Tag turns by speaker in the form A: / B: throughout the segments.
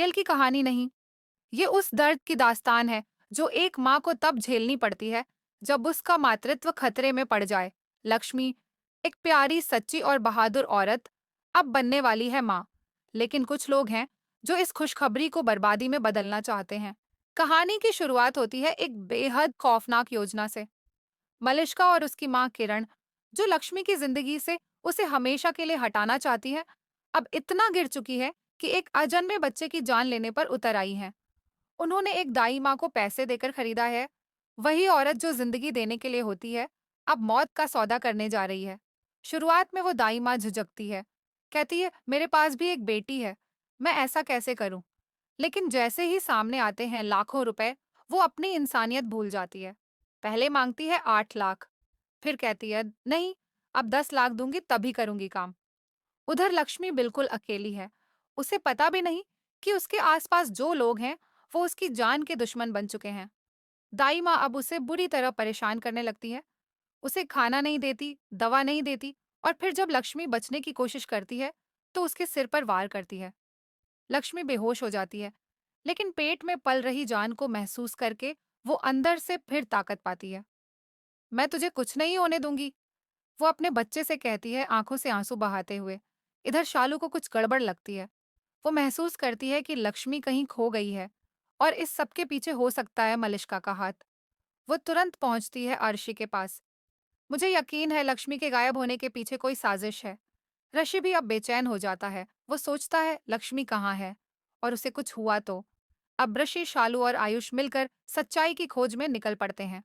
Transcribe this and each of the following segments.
A: खेल की कहानी नहीं, ये उस दर्द की दास्तान है जो एक माँ को तब झेलनी पड़ती है जब उसका मातृत्व खतरे में पड़ जाए। लक्ष्मी, एक प्यारी, सच्ची और बहादुर औरत, अब बनने वाली है माँ। लेकिन कुछ लोग हैं जो इस खुशखबरी को बर्बादी में बदलना चाहते हैं। कहानी की शुरुआत होती है एक बेहद खौफनाक योजना से। मलिष्का और उसकी माँ किरण, जो लक्ष्मी की जिंदगी से उसे हमेशा के लिए हटाना चाहती है, अब इतना गिर चुकी है कि एक अजन्मे बच्चे की जान लेने पर उतर आई है। उन्होंने एक दाई माँ को पैसे देकर खरीदा है। वही औरत जो जिंदगी देने के लिए होती है, अब मौत का सौदा करने जा रही है। शुरुआत में वो दाई माँ झिझकती है, कहती है मेरे पास भी एक बेटी है, मैं ऐसा कैसे करूं। लेकिन जैसे ही सामने आते हैं लाखों रुपए, वो अपनी इंसानियत भूल जाती है। पहले मांगती है 8 लाख, फिर कहती है नहीं, अब 10 लाख दूंगी तभी करूंगी काम। उधर लक्ष्मी बिल्कुल अकेली है। उसे पता भी नहीं कि उसके आसपास जो लोग हैं वो उसकी जान के दुश्मन बन चुके हैं। दाई माँ अब उसे बुरी तरह परेशान करने लगती है। उसे खाना नहीं देती, दवा नहीं देती, और फिर जब लक्ष्मी बचने की कोशिश करती है तो उसके सिर पर वार करती है। लक्ष्मी बेहोश हो जाती है, लेकिन पेट में पल रही जान को महसूस करके वो अंदर से फिर ताकत पाती है। मैं तुझे कुछ नहीं होने दूंगी, वो अपने बच्चे से कहती है, आंखों से आंसू बहाते हुए। इधर शालू को कुछ गड़बड़ लगती है। वो महसूस करती है कि लक्ष्मी कहीं खो गई है और इस सब के पीछे हो सकता है मलिष्का का हाथ। वो तुरंत पहुंचती है अर्शी के पास। मुझे यकीन है लक्ष्मी के गायब होने के पीछे कोई साजिश है। ऋषि भी अब बेचैन हो जाता है। वो सोचता है लक्ष्मी कहाँ है और उसे कुछ हुआ तो। अब ऋषि, शालू और आयुष मिलकर सच्चाई की खोज में निकल पड़ते हैं।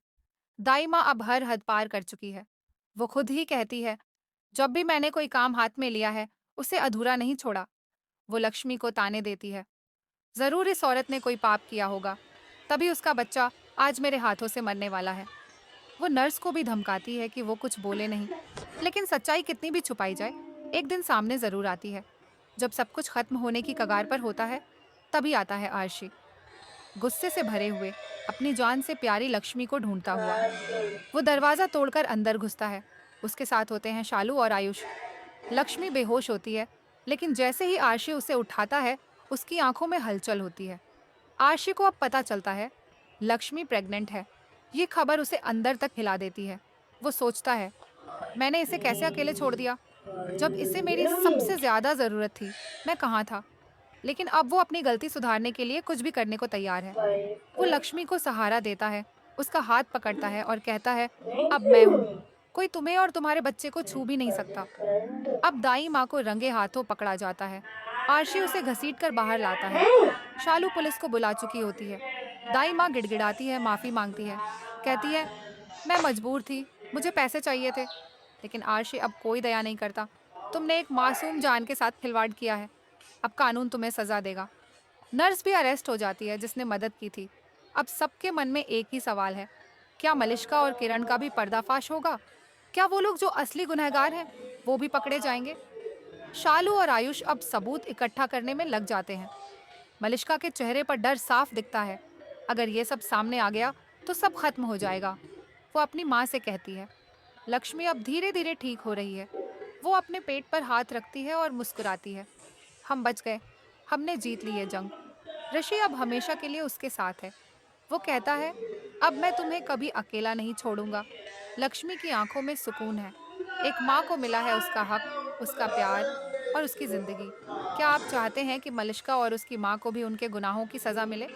A: दाई माँ अब हर हद पार कर चुकी है। वो खुद ही कहती है, जब भी मैंने कोई काम हाथ में लिया है उसे अधूरा नहीं छोड़ा। वो लक्ष्मी को ताने देती है, जरूर इस औरत ने कोई पाप किया होगा, तभी उसका बच्चा आज मेरे हाथों से मरने वाला है। वो नर्स को भी धमकाती है कि वो कुछ बोले नहीं, लेकिन सच्चाई कितनी भी छुपाई जाए, एक दिन सामने जरूर आती है। जब सब कुछ खत्म होने की कगार पर होता है, तभी आता है आर्शी, गुस्से से भरे हुए, अपनी जान से प्यारी लक्ष्मी को ढूंढता हुआ। वो दरवाजा तोड़कर अंदर घुसता है। उसके साथ होते हैं शालू और आयुष। लक्ष्मी बेहोश होती है, लेकिन जैसे ही आर्शी उसे उठाता है, उसकी आंखों में हलचल होती है। आर्शी को अब पता चलता है लक्ष्मी प्रेग्नेंट है। ये खबर उसे अंदर तक हिला देती है। वो सोचता है, मैंने इसे कैसे अकेले छोड़ दिया जब इसे मेरी सबसे ज्यादा जरूरत थी। मैं कहाँ था। लेकिन अब वो अपनी गलती सुधारने के लिए कुछ भी करने को तैयार है। वो लक्ष्मी को सहारा देता है, उसका हाथ पकड़ता है और कहता है, अब मैं हूँ, कोई तुम्हें और तुम्हारे बच्चे को छू भी नहीं सकता। अब दाई माँ को रंगे हाथों पकड़ा जाता है। आरशी उसे घसीट कर बाहर लाता है। शालू पुलिस को बुला चुकी होती है। दाई माँ गिड़गिड़ाती है, माफी मांगती है, कहती है मैं मजबूर थी, मुझे पैसे चाहिए थे। लेकिन आरशी अब कोई दया नहीं करता। तुमने एक मासूम जान के साथ खिलवाड़ किया है, अब कानून तुम्हें सजा देगा। नर्स भी अरेस्ट हो जाती है जिसने मदद की थी। अब सबके मन में एक ही सवाल है, क्या मलिष्का और किरण का भी पर्दाफाश होगा? क्या वो लोग जो असली गुनहगार हैं वो भी पकड़े जाएंगे? शालू और आयुष अब सबूत इकट्ठा करने में लग जाते हैं। मलिष्का के चेहरे पर डर साफ दिखता है। अगर ये सब सामने आ गया तो सब खत्म हो जाएगा। वो अपनी माँ से कहती है। लक्ष्मी अब धीरे धीरे ठीक हो रही है। वो अपने पेट पर हाथ रखती है और मुस्कुराती है। हम बच गए, हमने जीत ली ये जंग। ऋषि अब हमेशा के लिए उसके साथ है। वो कहता है, अब मैं तुम्हें कभी अकेला नहीं छोड़ूंगा। लक्ष्मी की आंखों में सुकून है। एक माँ को मिला है उसका हक, उसका प्यार और उसकी जिंदगी। क्या आप चाहते हैं कि मलिष्का और उसकी माँ को भी उनके गुनाहों की सजा मिले?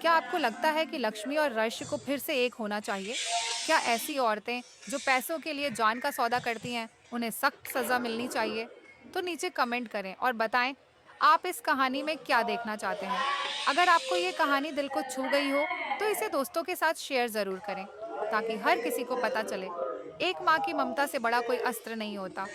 A: क्या आपको लगता है कि लक्ष्मी और रश्य को फिर से एक होना चाहिए? क्या ऐसी औरतें जो पैसों के लिए जान का सौदा करती हैं, उन्हें सख्त सजा मिलनी चाहिए? तो नीचे कमेंट करें और बताएं आप इस कहानी में क्या देखना चाहते हैं। अगर आपको ये कहानी दिल को छू गई हो तो इसे दोस्तों के साथ शेयर जरूर करें, ताकि हर किसी को पता चले एक माँ की ममता से बड़ा कोई अस्त्र नहीं होता।